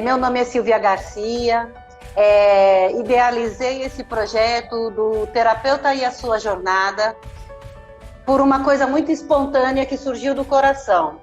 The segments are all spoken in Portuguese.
Meu nome é Silvia Garcia. Idealizei esse projeto do Terapeuta e a Sua Jornada por uma coisa muito espontânea que surgiu do coração.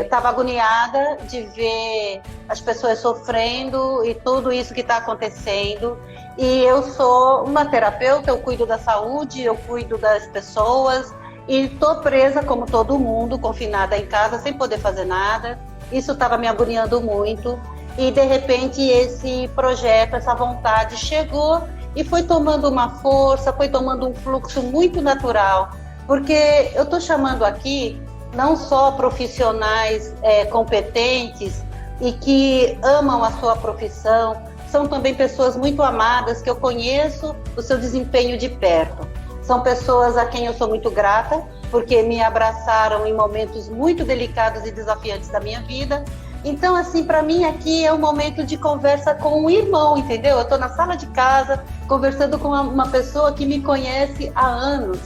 Estava agoniada de ver as pessoas sofrendo e tudo isso que está acontecendo. E eu sou uma terapeuta, eu cuido da saúde, eu cuido das pessoas e estou presa, como todo mundo, confinada em casa, sem poder fazer nada. Isso estava me agoniando muito. E, de repente, esse projeto, essa vontade chegou e foi tomando uma força, foi tomando um fluxo muito natural. Porque eu estou chamando aqui não só profissionais competentes e que amam a sua profissão, são também pessoas muito amadas, que eu conheço o seu desempenho de perto. São pessoas a quem eu sou muito grata, porque me abraçaram em momentos muito delicados e desafiantes da minha vida. Então, assim, para mim aqui é um momento de conversa com um irmão, entendeu? Eu estou na sala de casa, conversando com uma pessoa que me conhece há anos.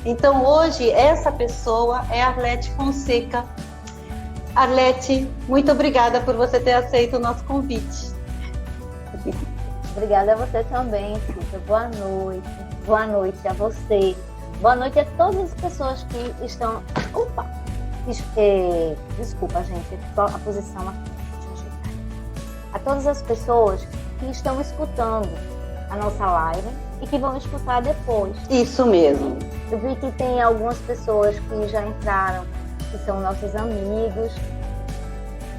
Então, hoje, essa pessoa é Arlete Fonseca. Arlete, muito obrigada por você ter aceito o nosso convite. Obrigada a você também, Cida. Boa noite. Boa noite a você. Boa noite a todas as pessoas que estão... Desculpa, gente. A posição aqui. A todas as pessoas que estão escutando a nossa live e que vão escutar depois. Isso mesmo. Eu vi que tem algumas pessoas que já entraram, que são nossos amigos,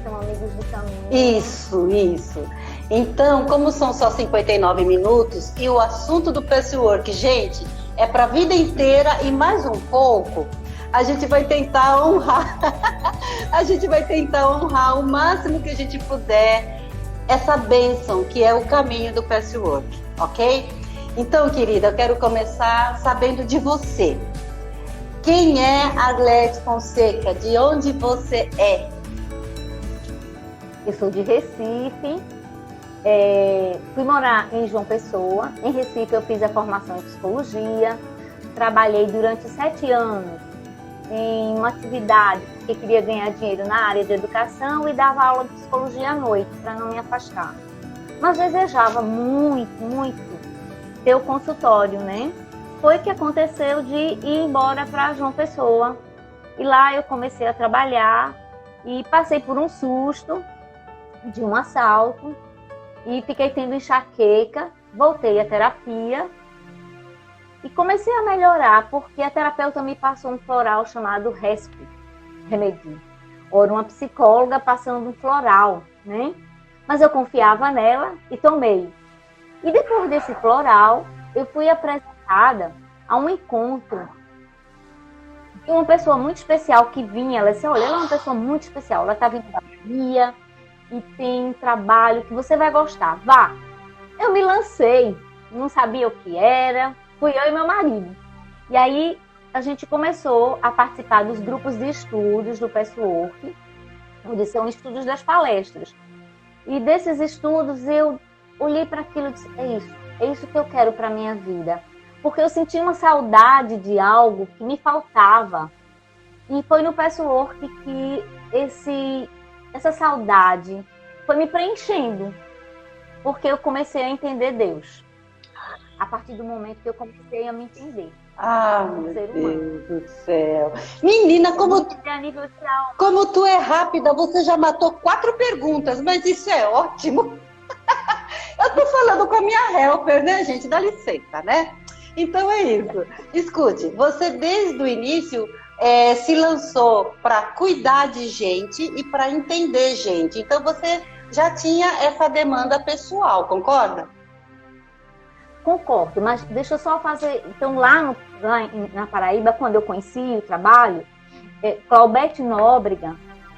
são amigos do caminho. Isso. Então, como são só 59 minutos e o assunto do patchwork, gente, é para a vida inteira e mais um pouco, a gente vai tentar honrar, o máximo que a gente puder essa bênção que é o caminho do patchwork, ok? Então, querida, eu quero começar sabendo de você. Quem é Arlete Fonseca? De onde você é? Eu sou de Recife. Fui morar em João Pessoa. Em Recife eu fiz a formação em psicologia. Trabalhei durante 7 anos em uma atividade que queria ganhar dinheiro na área de educação e dava aula de psicologia à noite, para não me afastar. Mas desejava muito ter o consultório, né? Foi que aconteceu de ir embora para João Pessoa. E lá eu comecei a trabalhar e passei por um susto de um assalto e fiquei tendo enxaqueca, voltei à terapia e comecei a melhorar, porque a terapeuta me passou um floral chamado Remédio. Ou uma psicóloga passando um floral, né? Mas eu confiava nela e tomei. E depois desse floral, eu fui apresentada a um encontro de uma pessoa muito especial que vinha. Ela disse, olha, ela é uma pessoa muito especial, ela está vindo da Bahia e tem um trabalho que você vai gostar, vá. Eu me lancei, não sabia o que era, fui eu e meu marido. E aí a gente começou a participar dos grupos de estudos do patchwork, onde são estudos das palestras. E desses estudos eu olhei para aquilo e disse, é isso que eu quero para a minha vida. Porque eu senti uma saudade de algo que me faltava. E foi no patchwork que essa saudade foi me preenchendo. Porque eu comecei a entender Deus. A partir do momento que eu comecei a me entender. Meu Deus do céu. Menina, como tu é rápida, você já matou 4 perguntas, mas isso é ótimo. Eu tô falando com a minha helper, né, gente? Dá licença, né? Então é isso. Escute, você desde o início se lançou para cuidar de gente e para entender gente. Então você já tinha essa demanda pessoal, concorda? Concordo, mas deixa eu só fazer... Então, lá na Paraíba, quando eu conheci o trabalho, Claubete Nóbrega,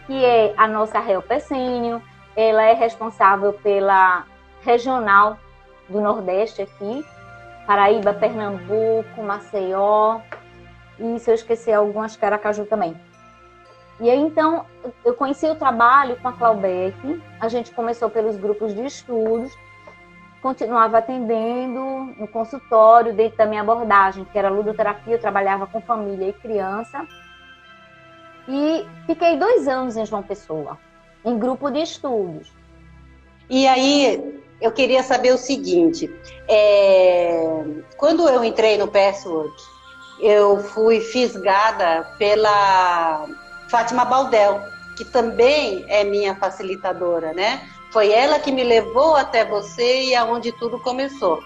que é a nossa helper sênior, ela é responsável pela regional do Nordeste aqui, Paraíba, Pernambuco, Maceió, e se eu esquecer algumas, Caracaju também. E aí, então, eu conheci o trabalho com a Claubete, a gente começou pelos grupos de estudos, continuava atendendo no consultório, dentro da minha abordagem, que era ludoterapia, eu trabalhava com família e criança. E fiquei 2 anos em João Pessoa, em grupo de estudos. E aí, eu queria saber o seguinte, quando eu entrei no Patchwork, eu fui fisgada pela Fátima Baldel, que também é minha facilitadora, né? Foi ela que me levou até você e aonde tudo começou.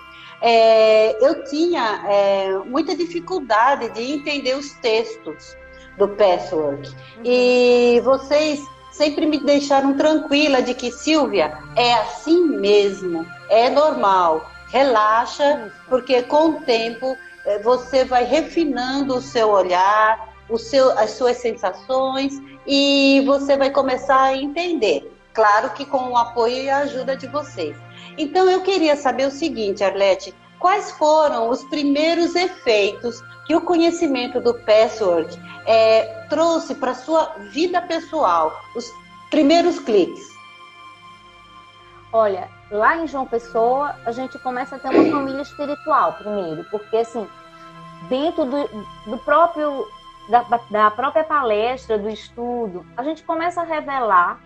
Eu tinha muita dificuldade de entender os textos do Patchwork. E vocês sempre me deixaram tranquila de que, Silvia, é assim mesmo, é normal, relaxa, porque com o tempo você vai refinando o seu olhar, as suas sensações, e você vai começar a entender. Claro que com o apoio e a ajuda de vocês. Então eu queria saber o seguinte, Arlete, quais foram os primeiros efeitos que o conhecimento do Patchwork trouxe para a sua vida pessoal, os primeiros cliques? Olha, lá em João Pessoa, a gente começa a ter uma família espiritual primeiro, porque assim, dentro do próprio, da própria palestra, do estudo, a gente começa a revelar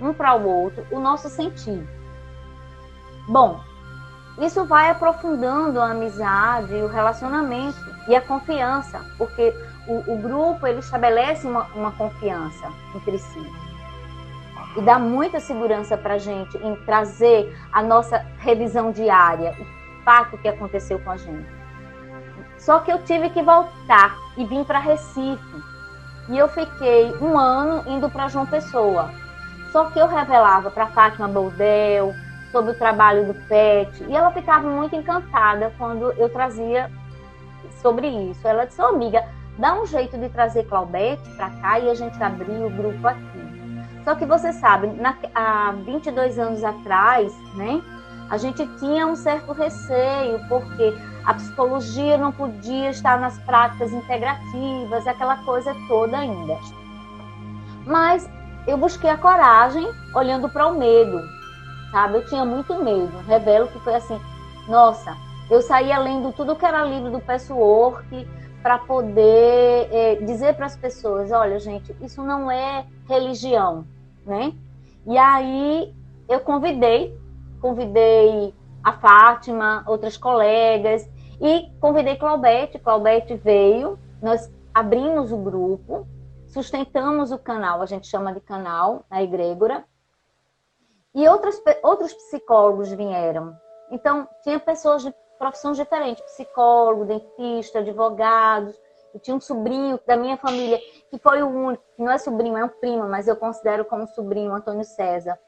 um para o outro o nosso sentido. Bom, isso vai aprofundando a amizade, o relacionamento e a confiança, porque o grupo ele estabelece uma confiança entre si. E dá muita segurança para a gente em trazer a nossa revisão diária, o fato que aconteceu com a gente. Só que eu tive que voltar e vim para Recife. E eu fiquei 1 ano indo para João Pessoa. Só que eu revelava para Fátima Baldel sobre o trabalho do PET, e ela ficava muito encantada quando eu trazia sobre isso. Ela disse, amiga, dá um jeito de trazer Claudete para cá e a gente abrir o grupo aqui. Só que você sabe, há 22 anos atrás, né, a gente tinha um certo receio, porque a psicologia não podia estar nas práticas integrativas, aquela coisa toda ainda. Mas eu busquei a coragem olhando para o medo, sabe? Eu tinha muito medo. Revelo que foi assim, nossa, eu saía lendo tudo que era livro do Patchwork para poder dizer para as pessoas, olha, gente, isso não é religião, né? E aí eu convidei a Fátima, outras colegas, e convidei Claudete. Claudete veio, nós abrimos o grupo, sustentamos o canal, a gente chama de canal, a egrégora, e outros psicólogos vieram. Então, tinha pessoas de profissões diferentes, psicólogo, dentista, advogados. Eu tinha um sobrinho da minha família, que foi o único, que não é sobrinho, é um primo, mas eu considero como sobrinho, Antônio César.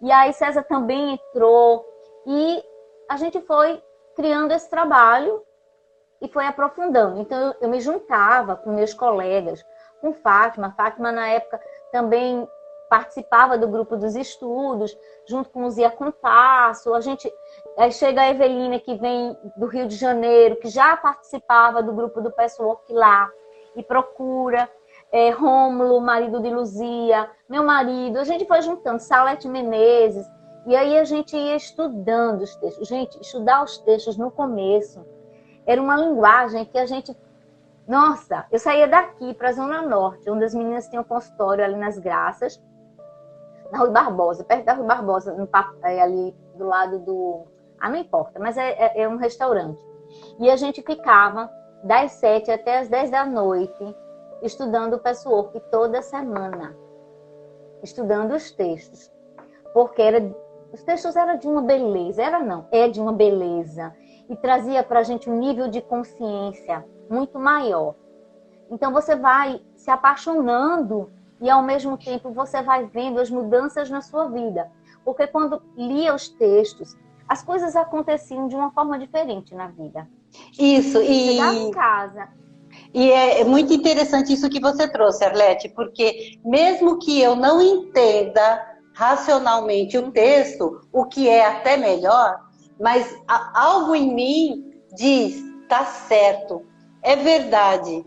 E aí César também entrou, e a gente foi criando esse trabalho e foi aprofundando. Então, eu me juntava com meus colegas, com Fátima. Fátima, na época, também participava do grupo dos estudos, junto com o Zia Compasso. Aí chega a Evelina, que vem do Rio de Janeiro, que já participava do grupo do Patchwork lá, e procura. Rômulo, marido de Luzia, meu marido, a gente foi juntando, Salete Menezes, e aí a gente ia estudando os textos. Gente, estudar os textos no começo era uma linguagem que a gente... Nossa, eu saía daqui para a Zona Norte, onde as meninas tinham consultório ali nas Graças, na Rui Barbosa, perto da Rui Barbosa, ali do lado do... não importa, mas é um restaurante. E a gente ficava das 7 até as 10 da noite, estudando o Patchwork toda semana, estudando os textos, porque os textos eram de uma beleza, é de uma beleza, e trazia para a gente um nível de consciência muito maior. Então você vai se apaixonando e ao mesmo tempo você vai vendo as mudanças na sua vida, porque quando lia os textos, as coisas aconteciam de uma forma diferente na vida. Isso, chegava em casa. E é muito interessante isso que você trouxe, Arlete, porque mesmo que eu não entenda racionalmente o texto, o que é até melhor, mas algo em mim diz, tá certo, é verdade.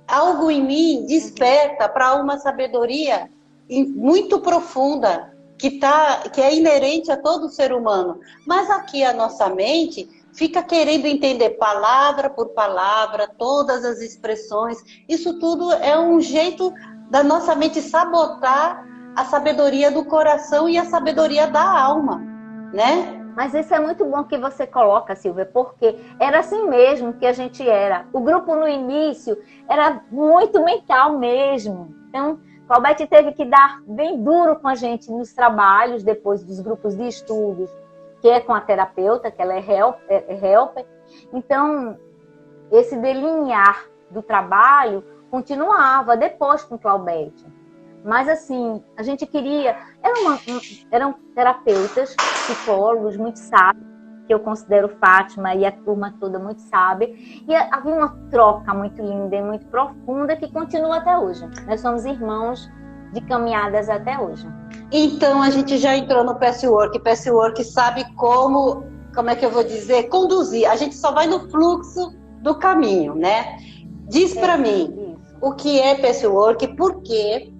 Algo em mim desperta para uma sabedoria muito profunda, que é inerente a todo ser humano. Mas aqui a nossa mente fica querendo entender palavra por palavra, todas as expressões. Isso tudo é um jeito da nossa mente sabotar a sabedoria do coração e a sabedoria da alma. né? Mas isso é muito bom que você coloca, Silvia, porque era assim mesmo que a gente era. O grupo no início era muito mental mesmo. Então, Claudete teve que dar bem duro com a gente nos trabalhos, depois dos grupos de estudos, que é com a terapeuta, que ela é helper. Então, esse delinear do trabalho continuava depois com Claudete. Mas, assim, a gente queria... Eram terapeutas, psicólogos muito sábios, que eu considero Fátima e a turma toda muito sábia. E havia uma troca muito linda e muito profunda que continua até hoje. Nós somos irmãos de caminhadas até hoje. Então, a gente já entrou no patchwork. Patchwork sabe como é que eu vou dizer? Conduzir. A gente só vai no fluxo do caminho, né? Diz para mim isso. O que é patchwork, por quê?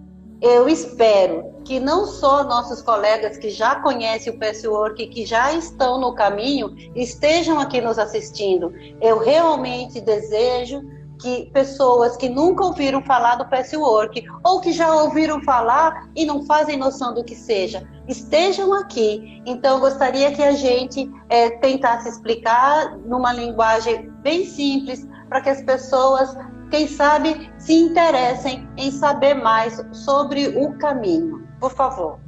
Eu espero que não só nossos colegas que já conhecem o patchwork, que já estão no caminho, estejam aqui nos assistindo. Eu realmente desejo que pessoas que nunca ouviram falar do patchwork, ou que já ouviram falar e não fazem noção do que seja, estejam aqui. Então, eu gostaria que a gente tentasse explicar numa linguagem bem simples, para que as pessoas, quem sabe, se interessem em saber mais sobre o caminho. Por favor.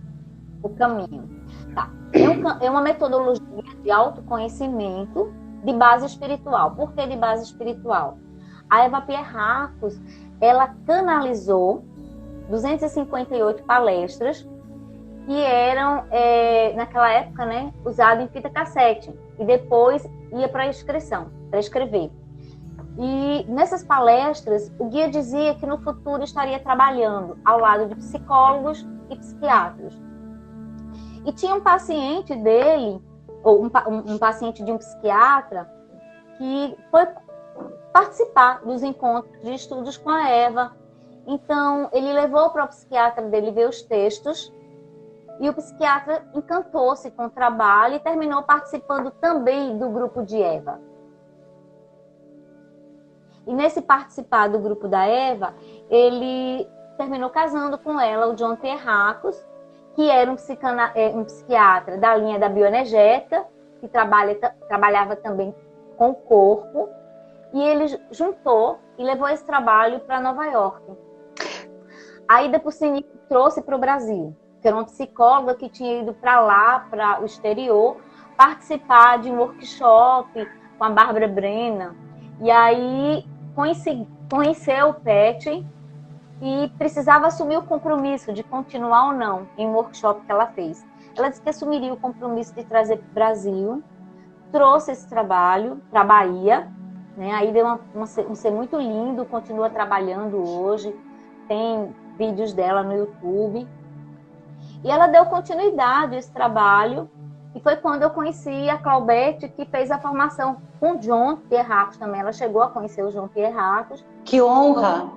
O caminho. Tá. É uma metodologia de autoconhecimento de base espiritual. Por que de base espiritual? A Eva Pierracos, ela canalizou 258 palestras que eram, naquela época, né, usadas em fita cassete. E depois ia para inscrição, para escrever. E nessas palestras, o guia dizia que no futuro estaria trabalhando ao lado de psicólogos e psiquiatras. E tinha um paciente dele, ou um paciente de um psiquiatra, que foi participar dos encontros de estudos com a Eva. Então, ele levou para o psiquiatra dele ver os textos, e o psiquiatra encantou-se com o trabalho e terminou participando também do grupo de Eva. E nesse participar do grupo da Eva, ele terminou casando com ela, o John Pierracos, que era um psiquiatra da linha da bioenergética, que trabalhava também com o corpo, e ele juntou e levou esse trabalho para Nova York. A Ida Puccini trouxe para o Brasil, que era uma psicóloga que tinha ido para lá, para o exterior, participar de um workshop com a Bárbara Brenna. E aí conheceu o Pet e precisava assumir o compromisso de continuar ou não em um workshop que ela fez. Ela disse que assumiria o compromisso de trazer para o Brasil, trouxe esse trabalho para a Bahia, né? Aí deu um ser muito lindo, continua trabalhando hoje, tem vídeos dela no YouTube. E ela deu continuidade a esse trabalho, e foi quando eu conheci a Claudete, que fez a formação com o John Pierracos também. Ela chegou a conhecer o John Pierracos. Que honra!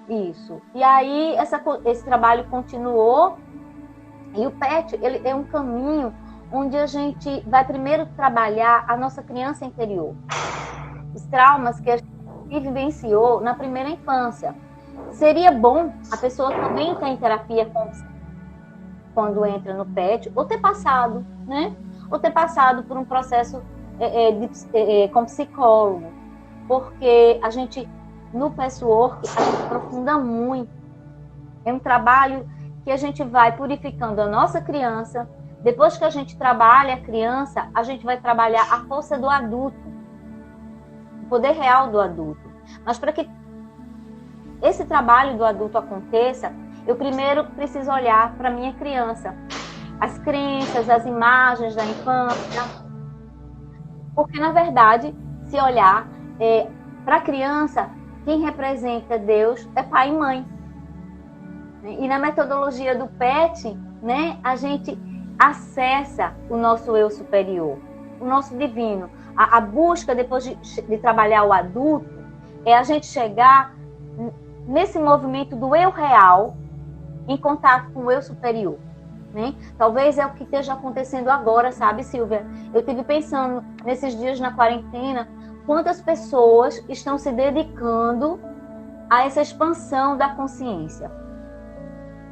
Isso. E aí esse trabalho continuou, e o PET, ele é um caminho onde a gente vai primeiro trabalhar a nossa criança interior. Os traumas que a gente vivenciou na primeira infância. Seria bom a pessoa também estar em terapia quando entra no PET, ou ter passado, né? Ou ter passado por um processo com psicólogo. Porque a gente, no patchwork, a gente aprofunda muito. É um trabalho que a gente vai purificando a nossa criança. Depois que a gente trabalha a criança, a gente vai trabalhar a força do adulto, o poder real do adulto. Mas para que esse trabalho do adulto aconteça, eu primeiro preciso olhar para a minha criança, as crenças, as imagens da infância. Porque, na verdade, se olhar para a criança, quem representa Deus é pai e mãe. E na metodologia do PET, né, a gente acessa o nosso eu superior, o nosso divino. A busca, depois de trabalhar o adulto, é a gente chegar nesse movimento do eu real, em contato com o eu superior, né? Talvez é o que esteja acontecendo agora, sabe, Silvia? Eu estive pensando nesses dias na quarentena, quantas pessoas estão se dedicando a essa expansão da consciência.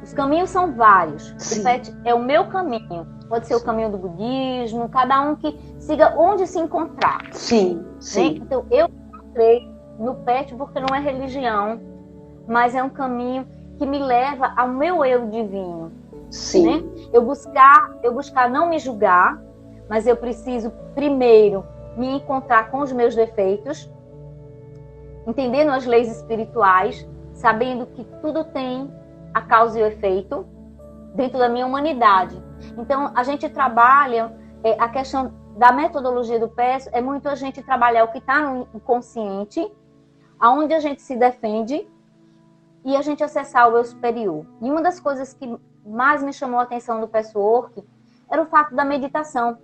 Os caminhos são vários. O PET é o meu caminho. pode ser o caminho do budismo, cada um que siga onde se encontrar. Sim, sim. Né? Então, eu encontrei no PET porque não é religião, mas é um caminho que me leva ao meu eu divino. Sim. Né? Eu buscar não me julgar, mas eu preciso primeiro me encontrar com os meus defeitos, entendendo as leis espirituais, sabendo que tudo tem a causa e o efeito dentro da minha humanidade. Então, a gente trabalha, a questão da metodologia do PES é muito a gente trabalhar o que está no inconsciente, aonde a gente se defende e a gente acessar o eu superior. E uma das coisas que mais me chamou a atenção do PES Work era o fato da meditação.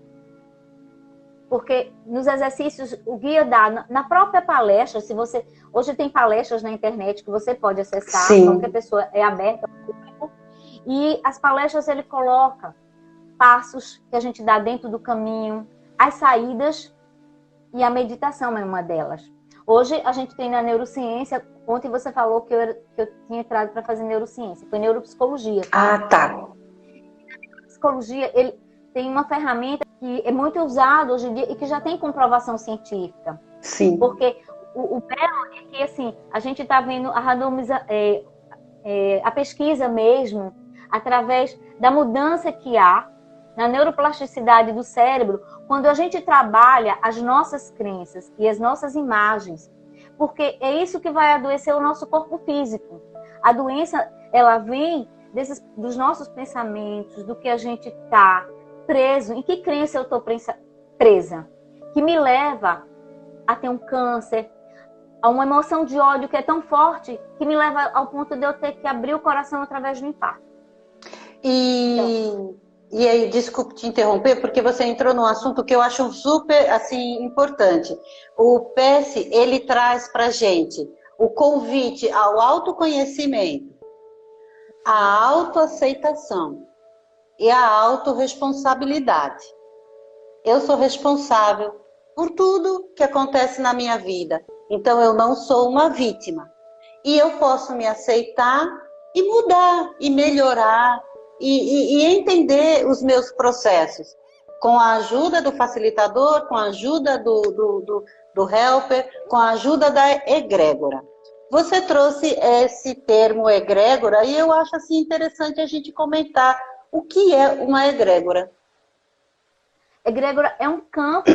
Porque nos exercícios, o guia dá, na própria palestra, se você... Hoje tem palestras na internet que você pode acessar, Sim. qualquer pessoa é aberta ao público, e as palestras ele coloca passos que a gente dá dentro do caminho, as saídas, e a meditação é uma delas. Hoje a gente tem na neurociência, ontem você falou que eu tinha entrado para fazer neurociência, foi neuropsicologia. Tá? Ah, tá. Psicologia, ele tem uma ferramenta que é muito usada hoje em dia e que já tem comprovação científica. Sim. Porque o belo é que, assim, a gente está vendo a pesquisa mesmo, através da mudança que há na neuroplasticidade do cérebro, quando a gente trabalha as nossas crenças e as nossas imagens. Porque é isso que vai adoecer o nosso corpo físico. A doença, ela vem dos nossos pensamentos, do que a gente está preso, em que crença eu estou presa, que me leva a ter um câncer, a uma emoção de ódio que é tão forte, que me leva ao ponto de eu ter que abrir o coração através do infarto. E aí, desculpe te interromper, porque você entrou num assunto que eu acho super, assim, importante. O PES, ele traz pra gente o convite ao autoconhecimento, à autoaceitação e à autorresponsabilidade. Eu sou responsável por tudo que acontece na minha vida. Então, eu não sou uma vítima. E eu posso me aceitar e mudar, e melhorar, e entender os meus processos. Com a ajuda do facilitador, com a ajuda do helper, com a ajuda da egrégora. Você trouxe esse termo egrégora e eu acho assim interessante a gente comentar o que é uma egrégora. Egrégora é um campo,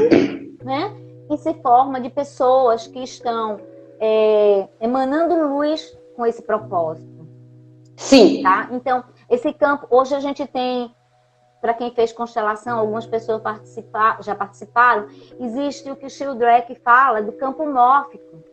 né, que se forma de pessoas que estão emanando luz com esse propósito. Sim. Tá? Então, esse campo, hoje a gente tem, para quem fez constelação, algumas pessoas já participaram, existe o que o Sheldrake fala do campo mórfico.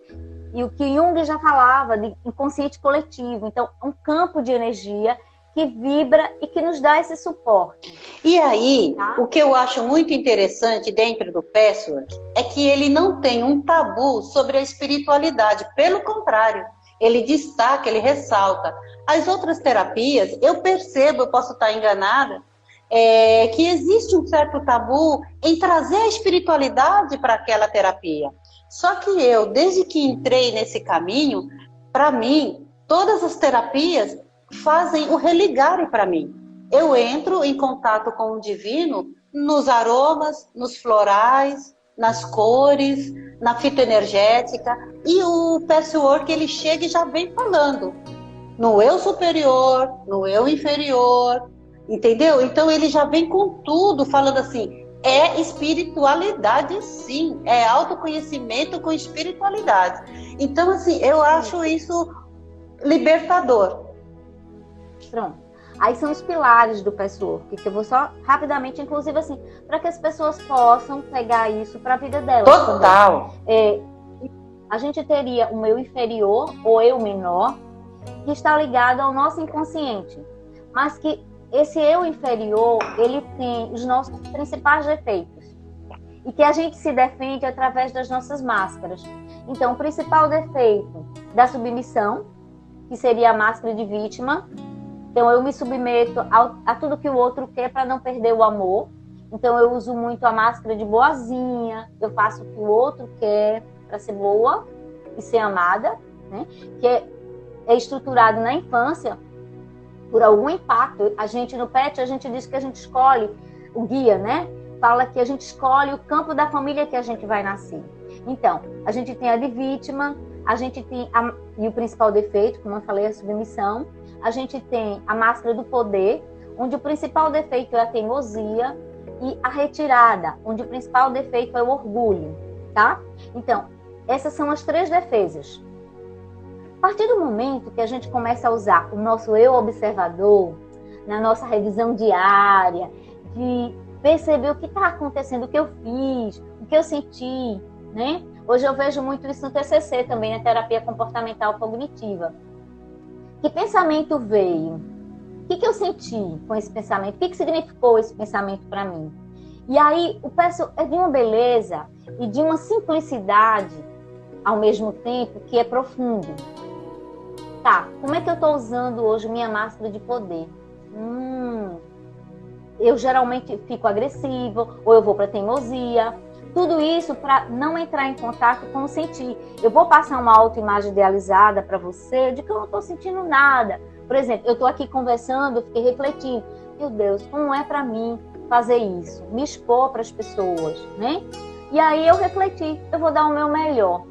E o que Jung já falava de inconsciente coletivo. Então, um campo de energia que vibra e que nos dá esse suporte. E aí, tá? O que eu acho muito interessante dentro do Password é que ele não tem um tabu sobre a espiritualidade. Pelo contrário, ele destaca, ele ressalta. As outras terapias, eu percebo, eu posso estar enganada, que existe um certo tabu em trazer a espiritualidade para aquela terapia. Só que eu, desde que entrei nesse caminho, para mim, todas as terapias fazem o religar para mim. Eu entro em contato com o divino nos aromas, nos florais, nas cores, na fitoenergética, e o Password ele chega e já vem falando no eu superior, no eu inferior, entendeu? Então ele já vem com tudo, falando assim, é espiritualidade sim, é autoconhecimento com espiritualidade. Então assim, eu acho isso libertador. Pronto. Aí são os pilares do Password, que eu vou só rapidamente, inclusive assim, para que as pessoas possam pegar isso para a vida delas. Total. A gente teria o eu inferior ou eu menor, que está ligado ao nosso inconsciente, mas que esse eu inferior, ele tem os nossos principais defeitos e que a gente se defende através das nossas máscaras. Então, o principal defeito da submissão, que seria a máscara de vítima. Então, eu me submeto a tudo que o outro quer para não perder o amor. Então, eu uso muito a máscara de boazinha, eu faço o que o outro quer para ser boa e ser amada, né? Que é estruturado na infância por algum impacto. A gente, no PET, a gente diz que a gente escolhe o guia, né? Fala que a gente escolhe o campo da família que a gente vai nascer. Então, a gente tem a de vítima, a gente tem e o principal defeito, como eu falei, a submissão. A gente tem a máscara do poder, onde o principal defeito é a teimosia, e a retirada, onde o principal defeito é o orgulho, tá? Então, essas são as 3 defesas. A partir do momento que a gente começa a usar o nosso eu observador, na nossa revisão diária, de perceber o que está acontecendo, o que eu fiz, o que eu senti, né? Hoje eu vejo muito isso no TCC também, na terapia comportamental cognitiva. Que pensamento veio? O que eu senti com esse pensamento? O que significou esse pensamento para mim? E aí, o peço é de uma beleza e de uma simplicidade, ao mesmo tempo, que é profundo. Tá, como é que eu estou usando hoje minha máscara de poder? Eu geralmente fico agressivo, ou eu vou para teimosia. Tudo isso para não entrar em contato com o sentir. Eu vou passar uma autoimagem idealizada para você de que eu não estou sentindo nada. Por exemplo, eu estou aqui conversando, eu fiquei refletindo. Meu Deus, como é para mim fazer isso? Me expor para as pessoas, né? E aí eu refleti, eu vou dar o meu melhor.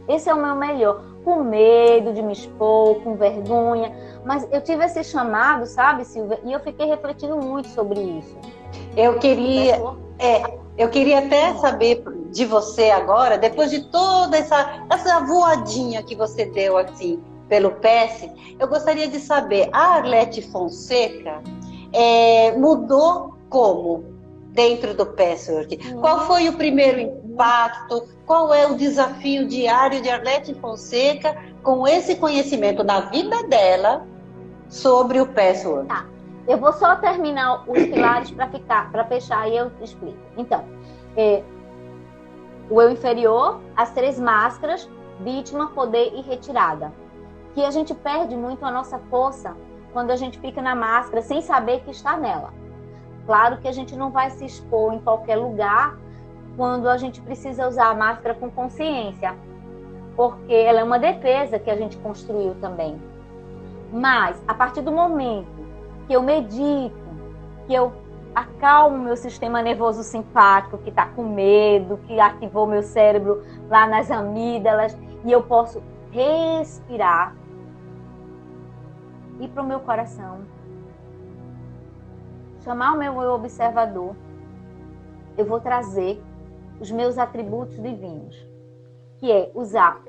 Esse é o meu melhor. Com medo de me expor, com vergonha. Mas eu tive esse chamado, sabe, Silvia? E eu fiquei refletindo muito sobre isso. Eu queria até saber de você agora, depois de toda essa voadinha que você deu assim pelo PES, eu gostaria de saber, a Arlete Fonseca mudou como dentro do Patchwork? Qual foi o primeiro impacto? Qual é o desafio diário de Arlete Fonseca com esse conhecimento na vida dela sobre o Patchwork? Tá. Eu vou só terminar os pilares para fechar e eu explico. Então, o eu inferior, as 3 máscaras, vítima, poder e retirada. Que a gente perde muito a nossa força quando a gente fica na máscara sem saber que está nela. Claro que a gente não vai se expor em qualquer lugar quando a gente precisa usar a máscara com consciência, porque ela é uma defesa que a gente construiu também. Mas, a partir do momento que eu medito, que eu acalmo meu sistema nervoso simpático, que está com medo, que ativou meu cérebro lá nas amígdalas, e eu posso respirar, ir para o meu coração, chamar o meu eu observador, eu vou trazer os meus atributos divinos, que é usar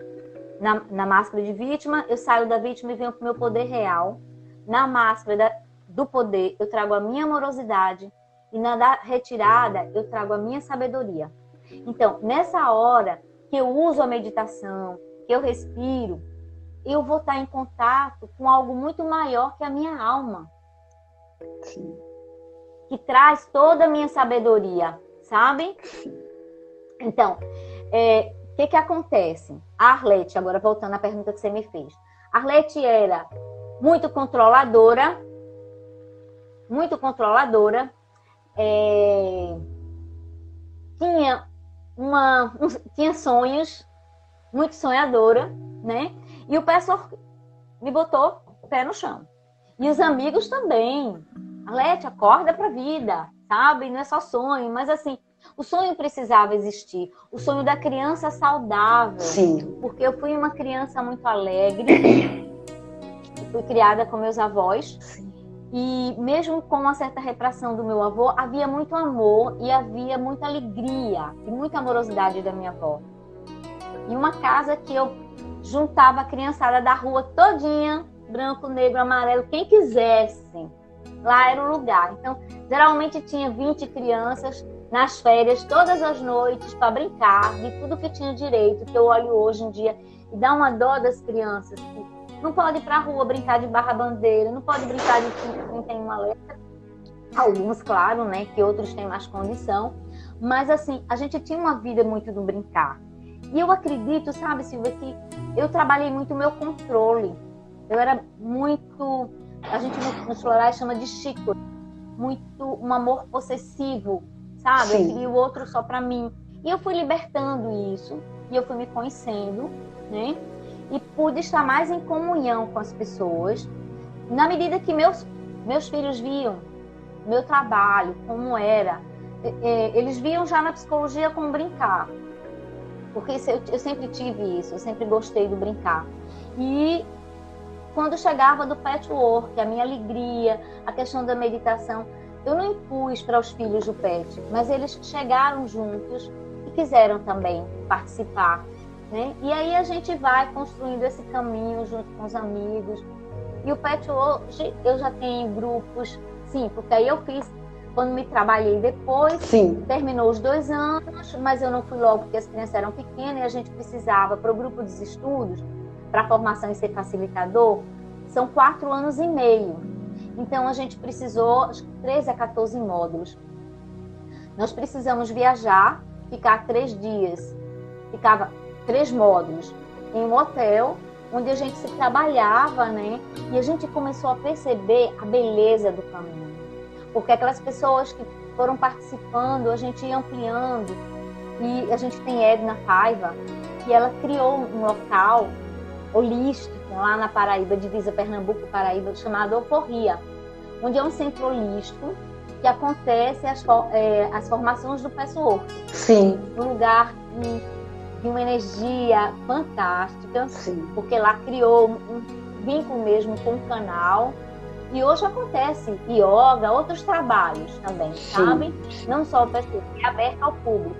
na máscara de vítima, eu saio da vítima e venho para o meu poder real. Na máscara do poder, eu trago a minha amorosidade, e na da retirada, eu trago a minha sabedoria. Então, nessa hora que eu uso a meditação, que eu respiro, eu vou estar em contato com algo muito maior que a minha alma. Sim. Que traz toda a minha sabedoria, sabe? Então, o que acontece? A Arlete, agora voltando à pergunta que você me fez. A Arlete era muito controladora, tinha sonhos, muito sonhadora, né? E o pessoal me botou o pé no chão. E os amigos também. Arlete, acorda pra vida, sabe? Não é só sonho, mas assim, o sonho precisava existir. O sonho da criança saudável. Sim. Porque eu fui uma criança muito alegre. Fui criada com meus avós. Sim. E mesmo com uma certa repressão do meu avô, havia muito amor e havia muita alegria e muita amorosidade da minha avó. E uma casa que eu juntava a criançada da rua todinha, branco, negro, amarelo, quem quisesse. Lá era o lugar. Então, geralmente tinha 20 crianças nas férias, todas as noites, para brincar de tudo que tinha direito, que eu olho hoje em dia e dá uma dó das crianças. Não pode ir para a rua brincar de barra-bandeira, não pode brincar de 31 letra. Alguns, claro, né, que outros têm mais condição. Mas, assim, a gente tinha uma vida muito do brincar. E eu acredito, sabe, Silvia, que eu trabalhei muito o meu controle. Eu era muito... A gente nos florais chama de chico. Muito um amor possessivo, sabe? Sim. Eu queria o outro só para mim. E eu fui libertando isso. E eu fui me conhecendo, né? E pude estar mais em comunhão com as pessoas. Na medida que meus filhos viam, meu trabalho, como era, eles viam já na psicologia como brincar. Porque eu sempre tive isso, eu sempre gostei do brincar. E quando chegava do patchwork, a minha alegria, a questão da meditação, eu não impus para os filhos do pet, mas eles chegaram juntos e quiseram também participar, né? E aí a gente vai construindo esse caminho junto com os amigos. E o pet hoje eu já tenho grupos, sim, porque aí eu fiz, quando me trabalhei depois, sim, terminou os 2 anos, mas eu não fui logo porque as crianças eram pequenas e a gente precisava, para o grupo dos estudos, para a formação em ser facilitador, são 4 anos e meio. Então a gente precisou, acho que 13 a 14 módulos. Nós precisamos viajar, ficar 3 dias, ficava 3 módulos em um hotel, onde a gente se trabalhava, né? E a gente começou a perceber a beleza do caminho. Porque aquelas pessoas que foram participando, a gente ia ampliando. E a gente tem Edna Paiva, que ela criou um local holístico lá na Paraíba, divisa Pernambuco-Paraíba, chamado Oporria, onde é um centro holístico que acontece as formações do patchwork. sim. Um lugar de uma energia fantástica, Sim. porque lá criou um vínculo mesmo com o canal. E hoje acontece yoga, outros trabalhos também, sabe? Não só o patchwork, é aberto ao público.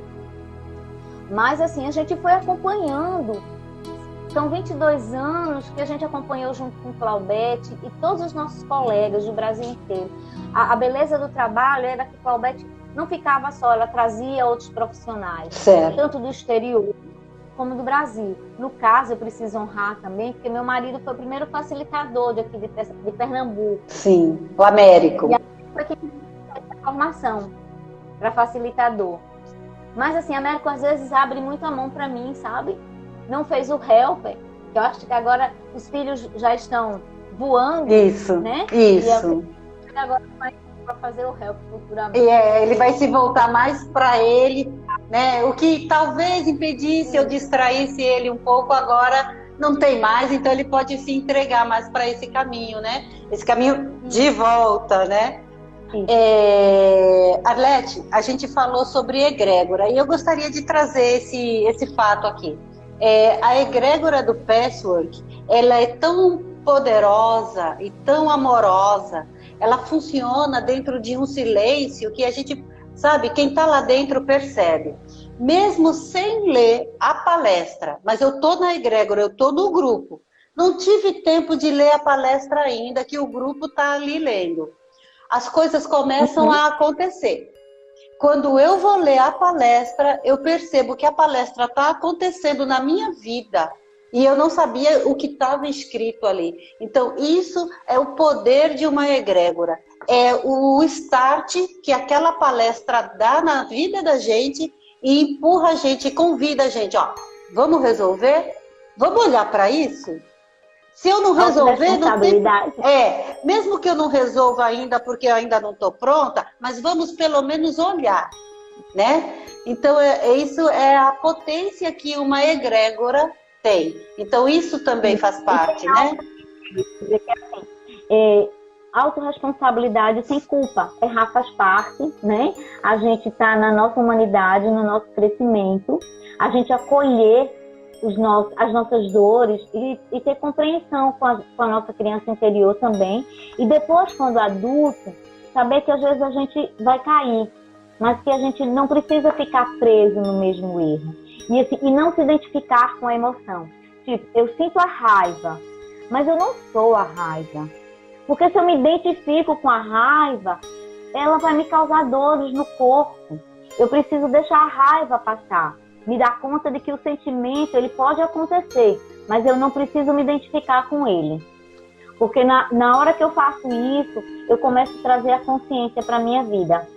Mas assim, a gente foi acompanhando. São 22 anos que a gente acompanhou junto com Claudete e todos os nossos colegas do Brasil inteiro. A beleza do trabalho era que Claudete não ficava só, ela trazia outros profissionais, certo, tanto do exterior como do Brasil. No caso, eu preciso honrar também, porque meu marido foi o primeiro facilitador de aqui de Pernambuco. Sim, o Américo. E aí foi quem fez a formação para facilitador. Mas assim, a Américo às vezes abre muito a mão para mim, sabe? Não fez o Helper, que eu acho que agora os filhos já estão voando. Isso, né? isso. E agora vai para fazer o Helper futuramente. E ele vai se voltar mais para ele, né? O que talvez impedisse eu distraísse ele um pouco, agora não tem mais, então ele pode se entregar mais para esse caminho, né? Esse caminho de volta, né? Arlete, a gente falou sobre egrégora e eu gostaria de trazer esse fato aqui. A egrégora do patchwork, ela é tão poderosa e tão amorosa, ela funciona dentro de um silêncio que a gente, sabe, quem está lá dentro percebe. Mesmo sem ler a palestra, mas eu estou na egrégora, eu estou no grupo, não tive tempo de ler a palestra ainda, que o grupo está ali lendo. As coisas começam a acontecer. Quando eu vou ler a palestra, eu percebo que a palestra está acontecendo na minha vida e eu não sabia o que estava escrito ali. Então, isso é o poder de uma egrégora. É o start que aquela palestra dá na vida da gente e empurra a gente, convida a gente, ó, vamos resolver? Vamos olhar para isso? Se eu não resolver, não tem... mesmo que eu não resolva ainda, porque eu ainda não estou pronta, mas vamos pelo menos olhar, né? Então, isso é a potência que uma egrégora tem. Então, isso também faz parte, né? Autorresponsabilidade sem culpa. Errar faz parte, né? A gente está na nossa humanidade, no nosso crescimento, a gente acolher as nossas dores e ter compreensão com a nossa criança interior também. E depois, quando adulto, saber que às vezes a gente vai cair, mas que a gente não precisa ficar preso no mesmo erro. E não se identificar com a emoção. Tipo, eu sinto a raiva, mas eu não sou a raiva. Porque se eu me identifico com a raiva, ela vai me causar dores no corpo. Eu preciso deixar a raiva passar. Me dar conta de que o sentimento ele pode acontecer, mas eu não preciso me identificar com ele. Porque na hora que eu faço isso, eu começo a trazer a consciência para a minha vida.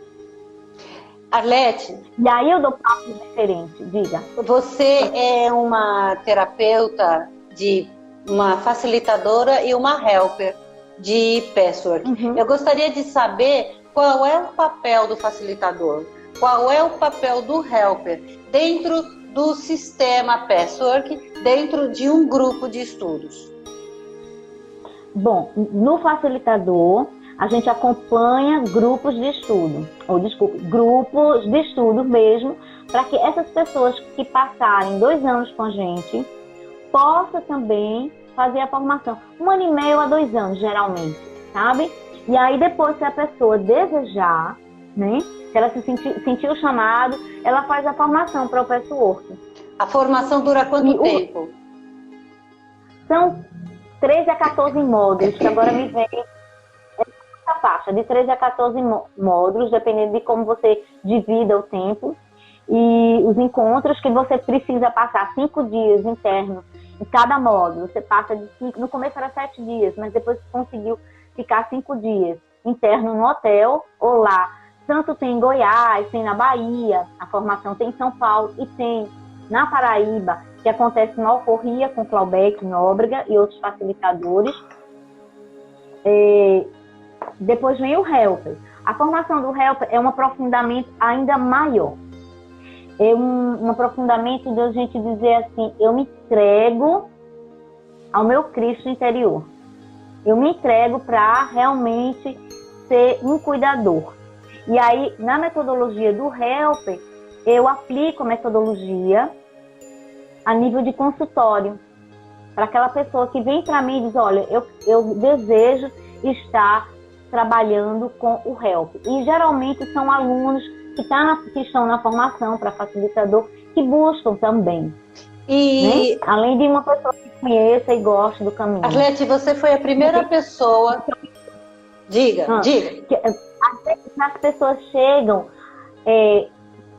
Arlete. E aí eu dou passos diferentes, diga. Você é uma terapeuta, uma facilitadora e uma helper de patchwork. Eu gostaria de saber qual é o papel do facilitador, qual é o papel do helper dentro do sistema patchwork, dentro de um grupo de estudos. Bom, no facilitador, a gente acompanha grupos de estudo, grupos de estudo mesmo, para que essas pessoas que passarem 2 anos com a gente possam também fazer a formação. 1 ano e meio a 2 anos, geralmente, sabe? E aí depois, se a pessoa desejar, né, se ela se sentiu chamado, ela faz a formação para o patchwork. A formação dura quanto tempo? São 13 a 14 módulos, que agora me vem essa faixa, de 13 a 14 módulos, dependendo de como você divida o tempo. E os encontros que você precisa passar 5 dias internos em cada módulo. Você passa de 5, no começo era 7 dias, mas depois conseguiu ficar 5 dias interno no hotel ou lá. Tanto tem em Goiás, tem na Bahia, a formação tem em São Paulo e tem na Paraíba, que acontece no Alforria com Claubeck, Nóbrega e outros facilitadores. Depois vem o Helper. A formação do Helper é um aprofundamento ainda maior. É um aprofundamento de a gente dizer assim, eu me entrego ao meu Cristo interior. Eu me entrego para realmente ser um cuidador. E aí, na metodologia do Helper, eu aplico a metodologia a nível de consultório. Para aquela pessoa que vem para mim e diz, olha, eu desejo estar trabalhando com o Helper. E geralmente são alunos que estão na formação para facilitador, que buscam também. E né? Além de uma pessoa que conheça e goste do caminho. Arlete, você foi a primeira pessoa... Diga. Às vezes as pessoas chegam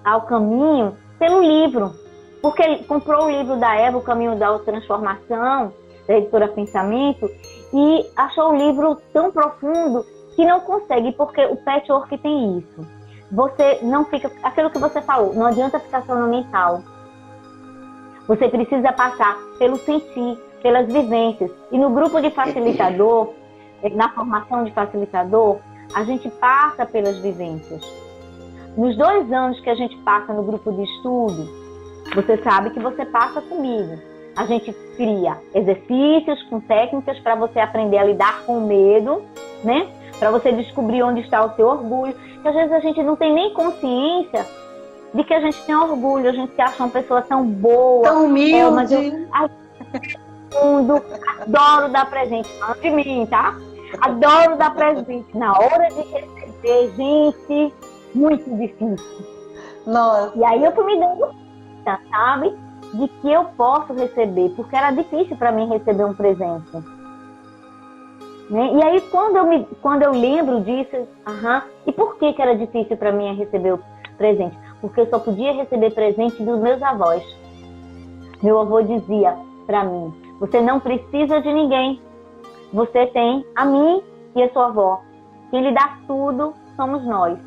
ao caminho pelo livro, porque ele comprou o livro da Eva, O Caminho da Transformação, da editora Pensamento, e achou o livro tão profundo que não consegue, porque o patchwork tem isso. Você não fica... Aquilo que você falou, não adianta ficar só no mental. Você precisa passar pelo sentir, pelas vivências. E no grupo de facilitador, na formação de facilitador, a gente passa pelas vivências. Nos 2 anos que a gente passa no grupo de estudo, você sabe que você passa comigo. A gente cria exercícios com técnicas para você aprender a lidar com o medo, né? Para você descobrir onde está o seu orgulho. Que às vezes a gente não tem nem consciência de que a gente tem orgulho. A gente se acha uma pessoa tão boa. Tão humilde. Mas adoro dar presente. Não de mim, tá? Adoro dar presente. Na hora de receber, gente, muito difícil. Nossa. E aí eu fui me dando conta, sabe? De que eu posso receber. Porque era difícil para mim receber um presente. Né? E aí, quando eu lembro disso, e por que era difícil para mim receber o presente? Porque eu só podia receber presente dos meus avós. Meu avô dizia para mim, você não precisa de ninguém. Você tem a mim e a sua avó. Quem lhe dá tudo somos nós.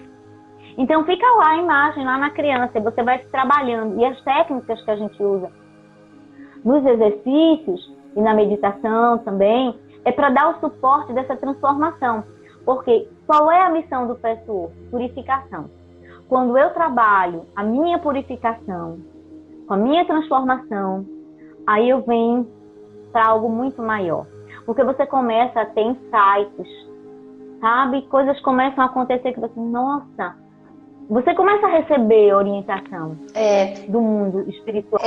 Então, fica lá a imagem, lá na criança, e você vai trabalhando. E as técnicas que a gente usa nos exercícios e na meditação também, é para dar o suporte dessa transformação. Porque qual é a missão do patchwork? Purificação. Quando eu trabalho a minha purificação, com a minha transformação, aí eu venho para algo muito maior. Porque você começa a ter insights, sabe? Coisas começam a acontecer que você, nossa, você começa a receber orientação do mundo espiritual.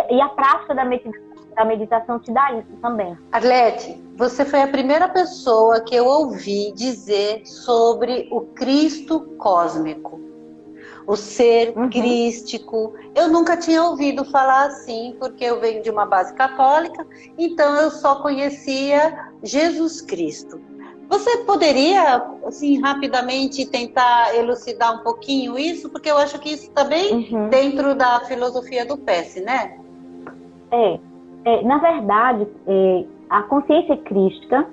E a prática da meditação te dá isso também. Arlete, você foi a primeira pessoa que eu ouvi dizer sobre o Cristo cósmico, o ser crístico. Eu nunca tinha ouvido falar assim, porque eu venho de uma base católica, então eu só conhecia Jesus Cristo. Você poderia, assim, rapidamente tentar elucidar um pouquinho isso? Porque eu acho que isso também dentro da filosofia do PES, né? Na verdade, a consciência crística,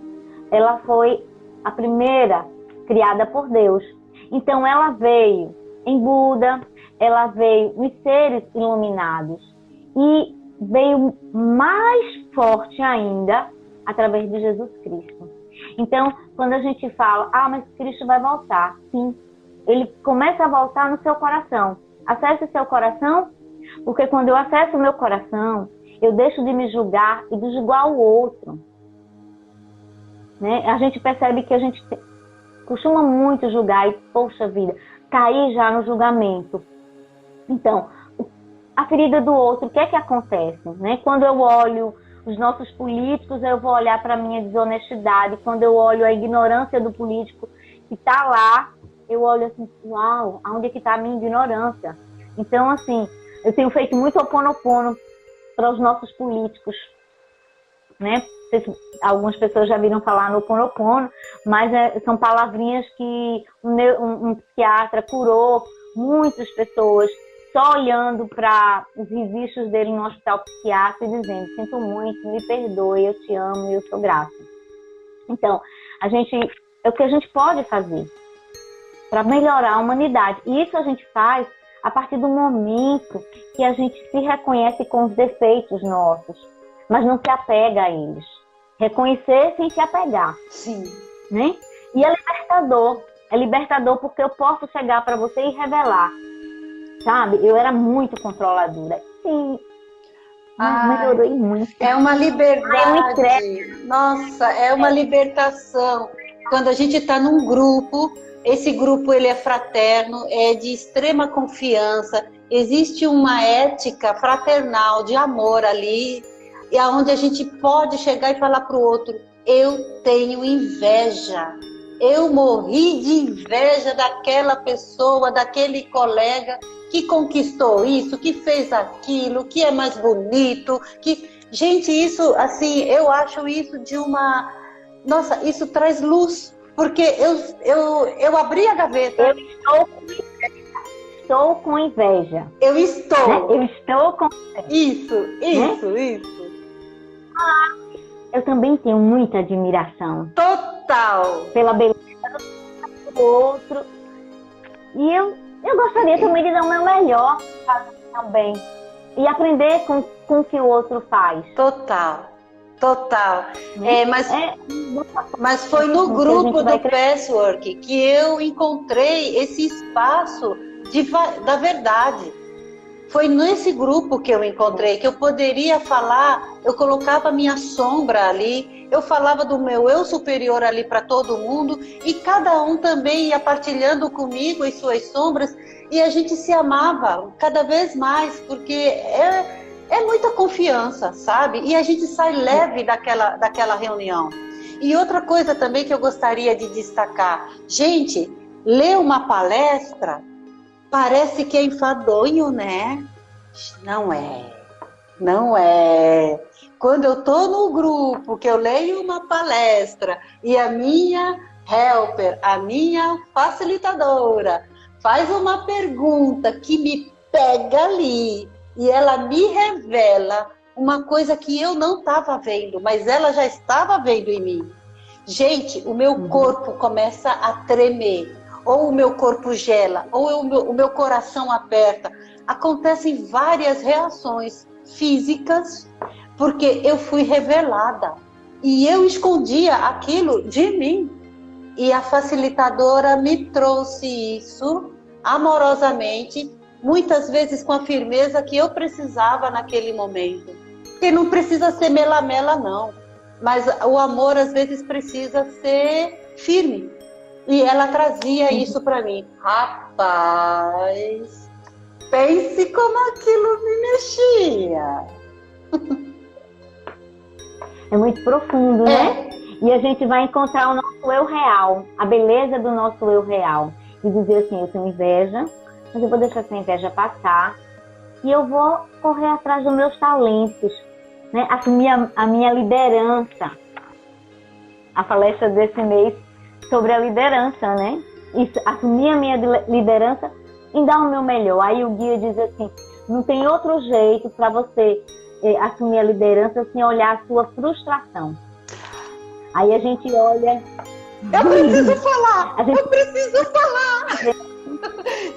ela foi a primeira criada por Deus. Então, ela veio em Buda, ela veio nos seres iluminados e veio mais forte ainda através de Jesus Cristo. Então, quando a gente fala, mas Cristo vai voltar, sim, ele começa a voltar no seu coração. Acesse o seu coração, porque quando eu acesso o meu coração, eu deixo de me julgar e de julgar o outro. Né? A gente percebe que a gente costuma muito julgar e, poxa vida, cair já no julgamento. Então, a ferida do outro, o que é que acontece? Né? Quando eu olho os nossos políticos, eu vou olhar para a minha desonestidade. Quando eu olho a ignorância do político que está lá, eu olho assim, uau, aonde é que está a minha ignorância? Então, assim, eu tenho feito muito oponopono para os nossos políticos, né? Algumas pessoas já viram falar no oponopono, mas são palavrinhas que um psiquiatra curou muitas pessoas só olhando para os registros dele no hospital psiquiátrico e dizendo: sinto muito, me perdoe, eu te amo e eu sou grata. Então, é o que a gente pode fazer para melhorar a humanidade. E isso a gente faz a partir do momento que a gente se reconhece com os defeitos nossos, mas não se apega a eles. Reconhecer sem se apegar. Sim. Né? E é libertador. É libertador porque eu posso chegar para você e revelar. Sabe? Eu era muito controladora. Sim. Melhorei muito. É uma liberdade. Nossa, é uma libertação. Quando a gente está num grupo, esse grupo ele é fraterno, é de extrema confiança, existe uma ética fraternal de amor ali, e aonde a gente pode chegar e falar para o outro: eu tenho inveja, eu morri de inveja daquela pessoa, daquele colega que conquistou isso, que fez aquilo, que é mais bonito, que... Gente, isso, assim, eu acho isso de uma... Nossa, isso traz luz, porque eu abri a gaveta. Eu estou com inveja. Eu estou. Né? Eu estou com inveja. Isso. Eu também tenho muita admiração. Total. Pela beleza do outro. E eu gostaria também de dar o meu melhor também. E aprender com o que o outro faz. Total. Mas foi no grupo do Patchwork que eu encontrei esse espaço da verdade. Foi nesse grupo que eu encontrei, que eu poderia falar, eu colocava minha sombra ali, eu falava do meu eu superior ali para todo mundo, e cada um também ia partilhando comigo as suas sombras, e a gente se amava cada vez mais, porque é muita confiança, sabe? E a gente sai leve daquela reunião. E outra coisa também que eu gostaria de destacar, gente, ler uma palestra parece que é enfadonho, né? Não é. Quando eu tô no grupo, que eu leio uma palestra e a minha helper, a minha facilitadora, faz uma pergunta que me pega ali e ela me revela uma coisa que eu não estava vendo, mas ela já estava vendo em mim. Gente, o meu corpo começa a tremer. Ou o meu corpo gela, ou o meu coração aperta. Acontecem várias reações físicas, porque eu fui revelada. E eu escondia aquilo de mim. E a facilitadora me trouxe isso amorosamente, muitas vezes com a firmeza que eu precisava naquele momento. Porque não precisa ser mela-mela, não. Mas o amor, às vezes, precisa ser firme. E ela trazia isso para mim. Rapaz, pense como aquilo me mexia. É muito profundo, né? E a gente vai encontrar o nosso eu real, a beleza do nosso eu real. E dizer assim: eu tenho inveja, mas eu vou deixar essa inveja passar. E eu vou correr atrás dos meus talentos, né? Assumir a minha liderança. A palestra desse mês sobre a liderança, né? E assumir a minha liderança e dar o meu melhor. Aí o guia diz assim: não tem outro jeito para você assumir a liderança sem olhar a sua frustração. Aí a gente olha... Eu preciso falar!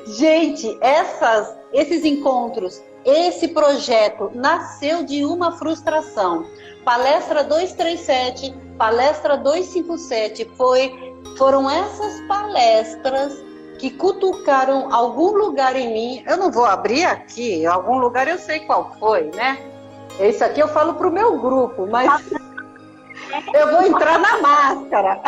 Gente, esses encontros, esse projeto nasceu de uma frustração. Palestra 237, palestra 257, foram essas palestras que cutucaram algum lugar em mim. Eu não vou abrir aqui, algum lugar eu sei qual foi, né? Isso aqui eu falo para o meu grupo, mas eu vou entrar na máscara.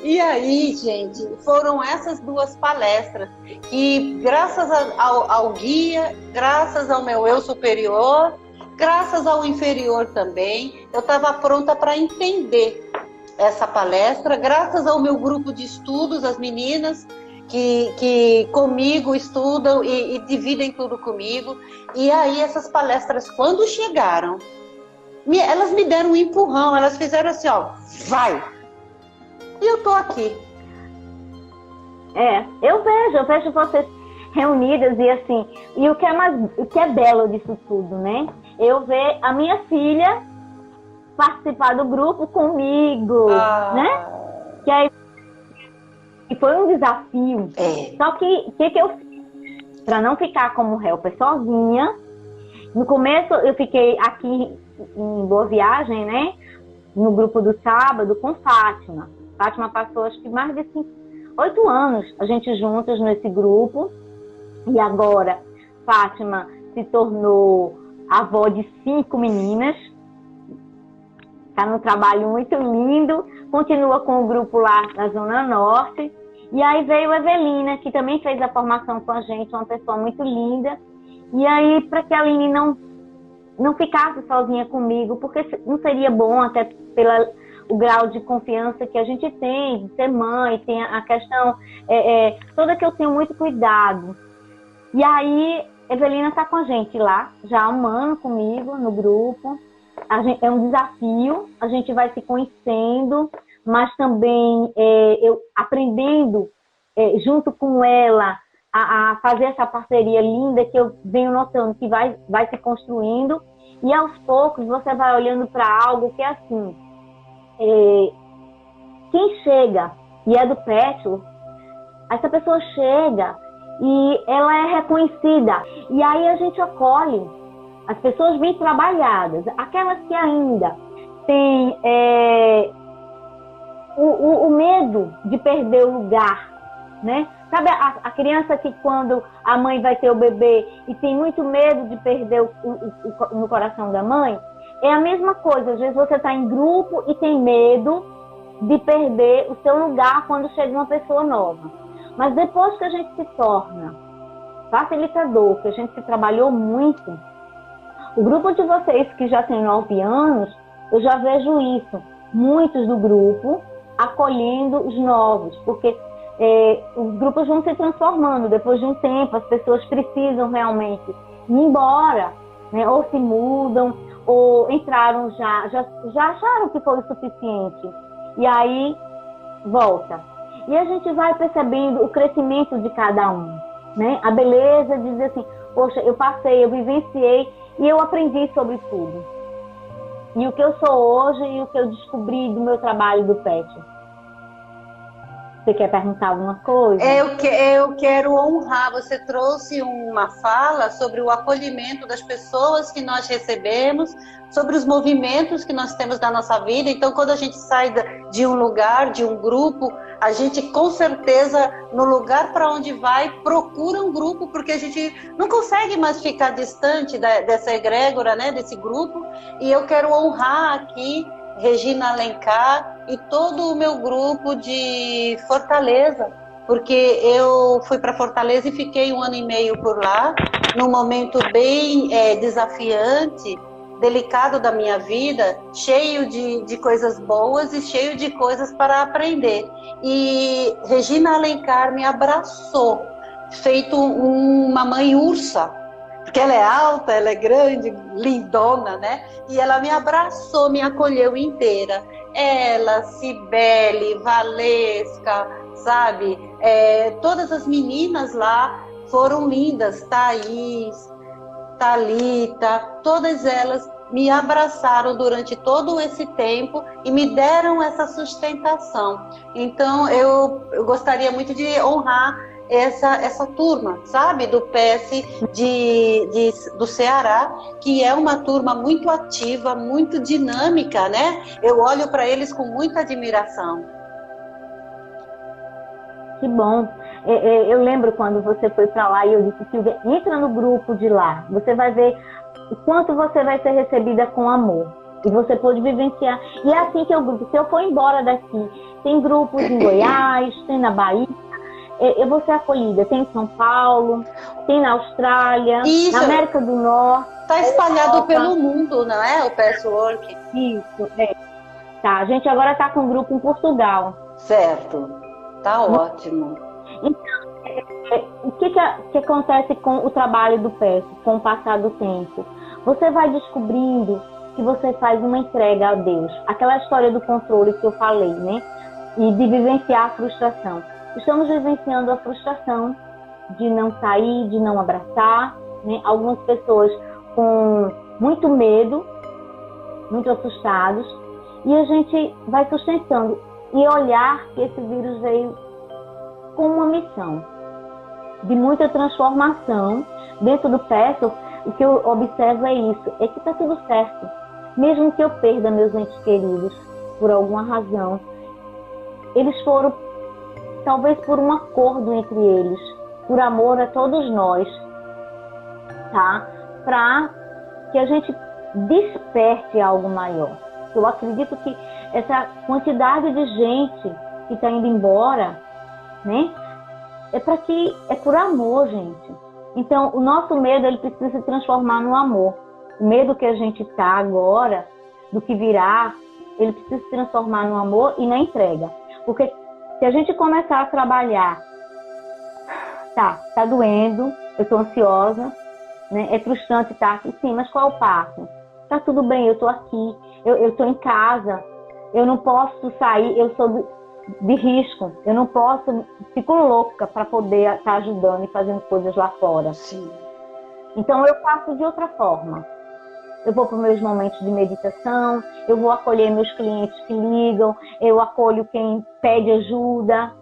E aí, gente, foram essas duas palestras que, graças ao guia, graças ao meu eu superior, graças ao inferior também, eu estava pronta para entender essa palestra, graças ao meu grupo de estudos, as meninas que comigo estudam e dividem tudo comigo. E aí essas palestras, quando chegaram, elas me deram um empurrão, elas fizeram assim, ó, vai! E eu tô aqui. Eu vejo vocês reunidas e assim, e o que é belo disso tudo, né? Eu ver a minha filha participar do grupo comigo, né? Que aí foi um desafio. Só que eu fiz? Para não ficar como helper sozinha, no começo eu fiquei aqui em Boa Viagem, né? No grupo do sábado com Fátima. Fátima passou acho que mais de 8 anos a gente juntas nesse grupo. E agora Fátima se tornou avó de 5 meninas. Está num trabalho muito lindo. Continua com o grupo lá na Zona Norte. E aí veio a Evelina, que também fez a formação com a gente, uma pessoa muito linda. E aí, para que a Aline não ficasse sozinha comigo, porque não seria bom, até pelo grau de confiança que a gente tem, de ser mãe, tem a questão toda que eu tenho muito cuidado. E aí, Evelina está com a gente lá, já há 1 ano comigo no grupo. É um desafio, a gente vai se conhecendo, mas também eu aprendendo junto com ela a fazer essa parceria linda que eu venho notando que vai se construindo. E aos poucos você vai olhando para algo que é assim, quem chega e é do PET, essa pessoa chega e ela é reconhecida. E aí a gente acolhe as pessoas bem trabalhadas, aquelas que ainda têm o medo de perder o lugar, né? Sabe a criança que quando a mãe vai ter o bebê e tem muito medo de perder no coração da mãe? É a mesma coisa, às vezes você está em grupo e tem medo de perder o seu lugar quando chega uma pessoa nova. Mas depois que a gente se torna facilitador, que a gente se trabalhou muito, o grupo de vocês que já tem 9 anos, eu já vejo isso, muitos do grupo acolhendo os novos, porque os grupos vão se transformando, depois de um tempo as pessoas precisam realmente ir embora, né? Ou se mudam, ou entraram já acharam que foi o suficiente, e aí volta. E a gente vai percebendo o crescimento de cada um, né? A beleza de dizer assim, poxa, eu passei, eu vivenciei e eu aprendi sobre tudo. E o que eu sou hoje e o que eu descobri do meu trabalho do PET. Você quer perguntar alguma coisa? Eu quero honrar. Você trouxe uma fala sobre o acolhimento das pessoas que nós recebemos, sobre os movimentos que nós temos na nossa vida. Então, quando a gente sai de um lugar, de um grupo, a gente, com certeza, no lugar para onde vai, procura um grupo, porque a gente não consegue mais ficar distante dessa egrégora, né, desse grupo. E eu quero honrar aqui Regina Alencar e todo o meu grupo de Fortaleza, porque eu fui para Fortaleza e fiquei 1 ano e meio por lá, num momento bem desafiante, delicado da minha vida, cheio de coisas boas e cheio de coisas para aprender. E Regina Alencar me abraçou, feito uma mãe ursa, porque ela é alta, ela é grande, lindona, né? E ela me abraçou, me acolheu inteira. Ela, Cibele, Valesca, sabe? Todas as meninas lá foram lindas. Thaís, Thalita, todas elas me abraçaram durante todo esse tempo e me deram essa sustentação. Então, eu gostaria muito de honrar essa turma, sabe, do PS do Ceará, que é uma turma muito ativa, muito dinâmica, né? Eu olho para eles com muita admiração. Que bom. Eu lembro quando você foi para lá e eu disse, Silvia, entra no grupo de lá, você vai ver o quanto você vai ser recebida com amor. E você pôde vivenciar. E é assim que eu grupo, se eu for embora daqui, Tem grupos em Goiás, tem na Bahia. Eu vou ser acolhida. Tem em São Paulo, tem na Austrália, Isso. na América do Norte. Está espalhado pelo mundo, não é? O patchwork. Isso, Tá, a gente agora está com um grupo em Portugal. Certo. Tá ótimo. Então, o que acontece com o trabalho do patch, com o passar do tempo? Você vai descobrindo que você faz uma entrega a Deus. Aquela história do controle que eu falei, né? E de vivenciar a frustração. Estamos vivenciando a frustração de não sair, de não abraçar, né? Algumas pessoas com muito medo, muito assustados, e a gente vai sustentando e olhar que esse vírus veio com uma missão de muita transformação. Dentro do PESO, o que eu observo é isso, é que está tudo certo. Mesmo que eu perda meus entes queridos, por alguma razão, eles foram, talvez por um acordo entre eles, por amor a todos nós, tá? Para que a gente desperte algo maior. Eu acredito que essa quantidade de gente que está indo embora, né? É por amor, gente. Então, o nosso medo, ele precisa se transformar no amor. O medo que a gente está agora, do que virá, ele precisa se transformar no amor e na entrega. Porque se a gente começar a trabalhar, tá doendo, eu estou ansiosa, né? É frustrante estar aqui, sim, mas qual é o passo? Tá tudo bem, eu estou aqui, eu estou em casa, eu não posso sair, eu sou de risco, eu não posso, fico louca para poder estar ajudando e fazendo coisas lá fora. Sim. Então eu faço de outra forma. Eu vou para os meus momentos de meditação, eu vou acolher meus clientes que ligam, eu acolho quem pede ajuda,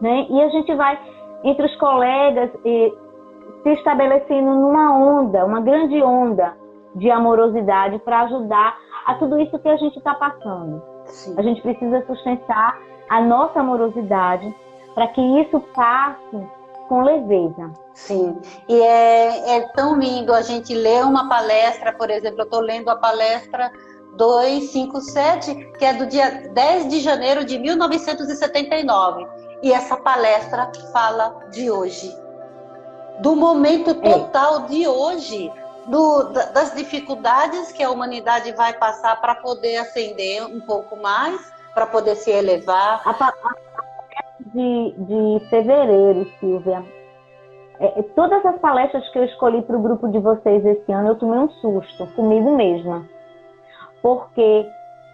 né? E a gente vai, entre os colegas, se estabelecendo numa onda, uma grande onda de amorosidade para ajudar a tudo isso que a gente está passando. Sim. A gente precisa sustentar a nossa amorosidade para que isso passe com leveza. Sim, e é tão lindo a gente ler uma palestra, por exemplo, eu estou lendo a palestra 257, que é do dia 10 de janeiro de 1979, e essa palestra fala de hoje, do momento total de hoje, das dificuldades que a humanidade vai passar para poder ascender um pouco mais, para poder se elevar. De fevereiro, Silvia. Todas as palestras que eu escolhi para o grupo de vocês esse ano, eu tomei um susto comigo mesma. Porque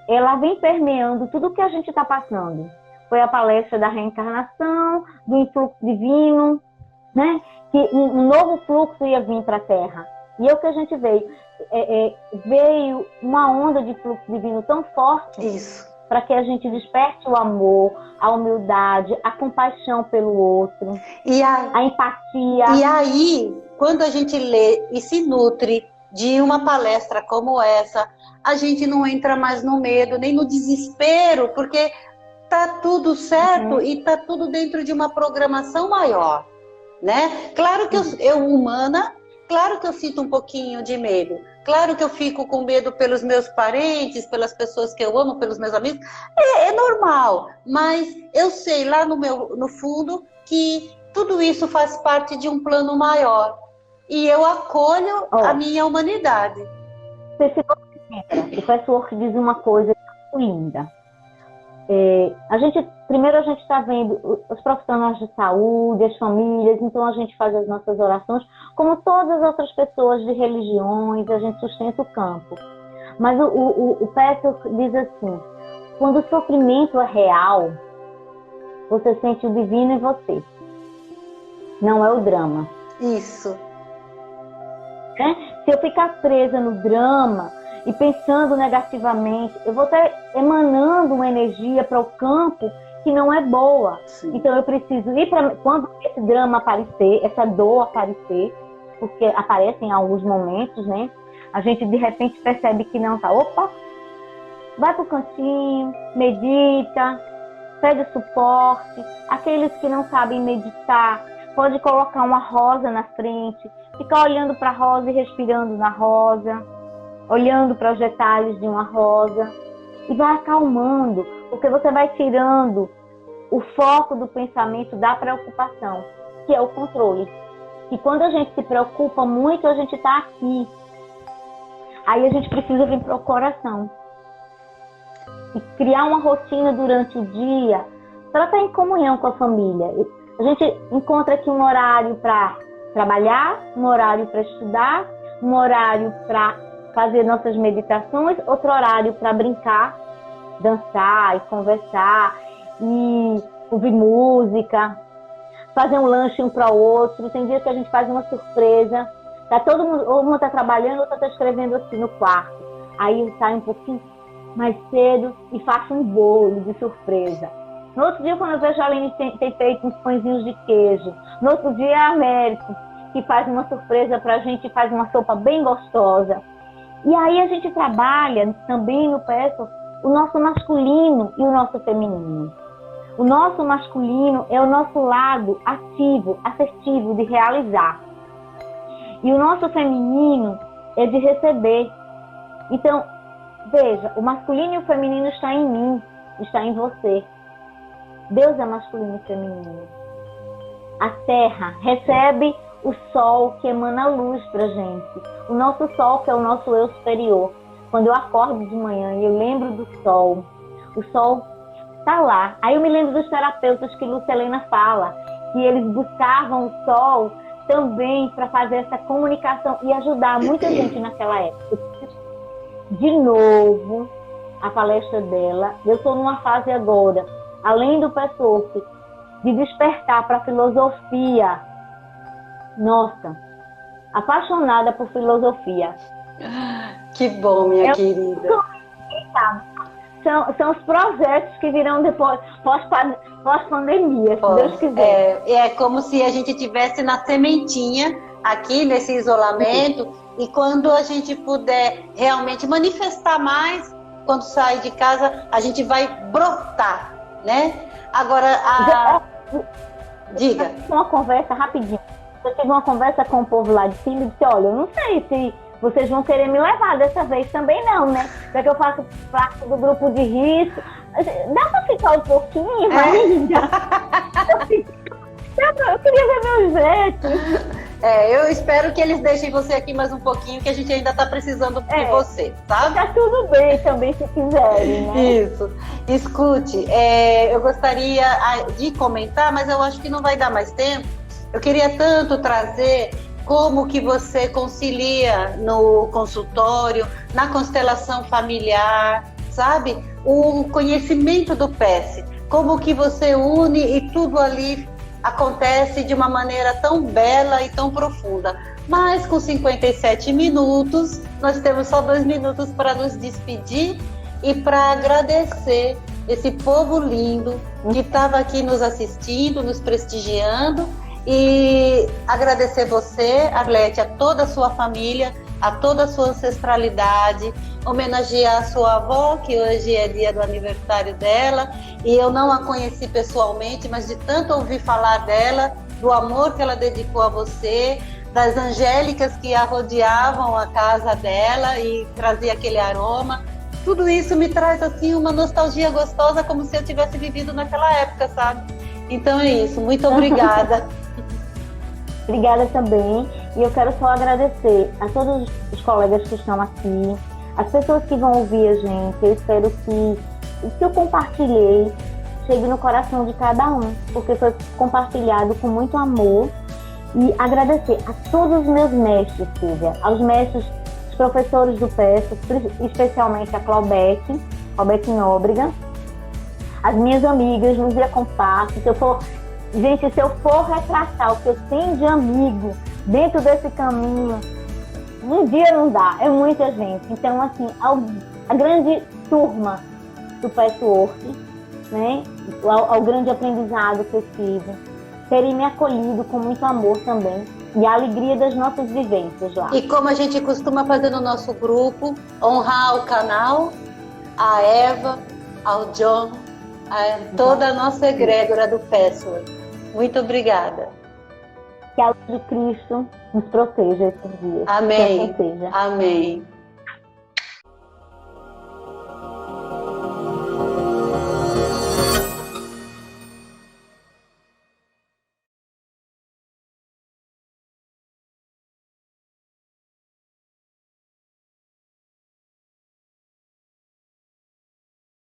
ela vem permeando tudo que a gente está passando. Foi a palestra da reencarnação, do influxo divino, né? Que um novo fluxo ia vir para a Terra. E é o que a gente veio. Veio uma onda de fluxo divino tão forte. Isso. Para que a gente desperte o amor, a humildade, a compaixão pelo outro, a empatia. E aí, quando a gente lê e se nutre de uma palestra como essa, a gente não entra mais no medo, nem no desespero, porque tá tudo certo e tá tudo dentro de uma programação maior, né? Claro que eu humana, claro que eu sinto um pouquinho de medo. Claro que eu fico com medo pelos meus parentes, pelas pessoas que eu amo, pelos meus amigos. É normal, mas eu sei lá no fundo que tudo isso faz parte de um plano maior. E eu acolho a minha humanidade. O patchwork diz uma coisa muito linda. Primeiro a gente está vendo os profissionais de saúde, as famílias, então a gente faz as nossas orações, como todas as outras pessoas de religiões, a gente sustenta o campo. Mas o patchwork diz assim, quando o sofrimento é real, você sente o divino em você. Não é o drama. Isso. Se eu ficar presa no drama e pensando negativamente, eu vou estar emanando uma energia para o campo que não é boa. Sim. Então eu preciso ir para quando esse drama aparecer, essa dor aparecer, porque aparece em alguns momentos, né? A gente de repente percebe que não tá. Opa, vai pro cantinho, medita, pede suporte. Aqueles que não sabem meditar, pode colocar uma rosa na frente, ficar olhando para a rosa e respirando na rosa, olhando para os detalhes de uma rosa, e vai acalmando, porque você vai tirando o foco do pensamento da preocupação, que é o controle. E quando a gente se preocupa muito, a gente está aqui. Aí a gente precisa vir para o coração. E criar uma rotina durante o dia para estar em comunhão com a família. A gente encontra aqui um horário para trabalhar, um horário para estudar, um horário para fazer nossas meditações, outro horário para brincar, dançar e conversar, e ouvir música, fazer um lanche um para o outro. Tem dias que a gente faz uma surpresa. Tá todo mundo, ou uma está trabalhando, outra está escrevendo assim no quarto. Aí eu saio um pouquinho mais cedo e faço um bolo de surpresa. No outro dia, quando eu vejo a Aline tem feito uns pãezinhos de queijo. No outro dia, é a Américo, que faz uma surpresa para a gente, faz uma sopa bem gostosa. E aí a gente trabalha também no PESO o nosso masculino e o nosso feminino. O nosso masculino é o nosso lado ativo, afetivo, de realizar. E o nosso feminino é de receber. Então, veja, o masculino e o feminino está em mim, está em você. Deus é masculino e feminino. A terra recebe o sol que emana luz para a gente. O nosso sol, que é o nosso eu superior. Quando eu acordo de manhã e eu lembro do sol, o sol está lá. Aí eu me lembro dos terapeutas que Lúcia Helena fala, que eles buscavam o sol também para fazer essa comunicação e ajudar muita gente naquela época. De novo, a palestra dela, eu estou numa fase agora, além do pessoal, de despertar para a filosofia. Nossa, apaixonada por filosofia. Que bom, minha querida. São os projetos que virão depois, pós-pandemia, se Deus quiser. É como se a gente tivesse na sementinha, aqui nesse isolamento, e quando a gente puder realmente manifestar mais, quando sair de casa, a gente vai brotar, né? Agora, diga. Uma conversa rapidinho. Eu tive uma conversa com o povo lá de cima e disse, olha, eu não sei se vocês vão querer me levar dessa vez também não, né? Já que eu faço parte do grupo de risco. Dá pra ficar um pouquinho ainda? Eu queria ver meus netos. Eu espero que eles deixem você aqui mais um pouquinho, que a gente ainda tá precisando de você, sabe? Tá tudo bem também, se quiserem, né? Isso. Escute, eu gostaria de comentar, mas eu acho que não vai dar mais tempo. Eu queria tanto trazer como que você concilia no consultório, na constelação familiar, sabe? O conhecimento do PES, como que você une e tudo ali acontece de uma maneira tão bela e tão profunda. Mas com 57 minutos, nós temos só 2 minutos para nos despedir e para agradecer esse povo lindo que estava aqui nos assistindo, nos prestigiando. E agradecer você, Arlete, a toda a sua família, a toda a sua ancestralidade, homenagear a sua avó, que hoje é dia do aniversário dela, e eu não a conheci pessoalmente, mas de tanto ouvir falar dela, do amor que ela dedicou a você, das angélicas que a rodeavam a casa dela e trazia aquele aroma. Tudo isso me traz assim uma nostalgia gostosa, como se eu tivesse vivido naquela época, sabe? Então é isso, muito obrigada. Obrigada também. E eu quero só agradecer a todos os colegas que estão aqui, as pessoas que vão ouvir a gente. Eu espero que o que eu compartilhei chegue no coração de cada um, porque foi compartilhado com muito amor. E agradecer a todos os meus mestres, Silvia, aos mestres, os professores do PES, especialmente a Claudete Nóbrega, as minhas amigas, Luzia Compasso. Se eu for retratar o que eu tenho de amigo dentro desse caminho, um dia não dá, é muita gente. Então, assim, a grande turma do Patchwork, né, ao grande aprendizado que eu tive, terem me acolhido com muito amor também, e a alegria das nossas vivências lá. E como a gente costuma fazer no nosso grupo, honrar o canal, a Eva, ao John, a toda a nossa egrégora do Patchwork. Muito obrigada. Que a luz de Cristo nos proteja esses dias. Amém. Amém.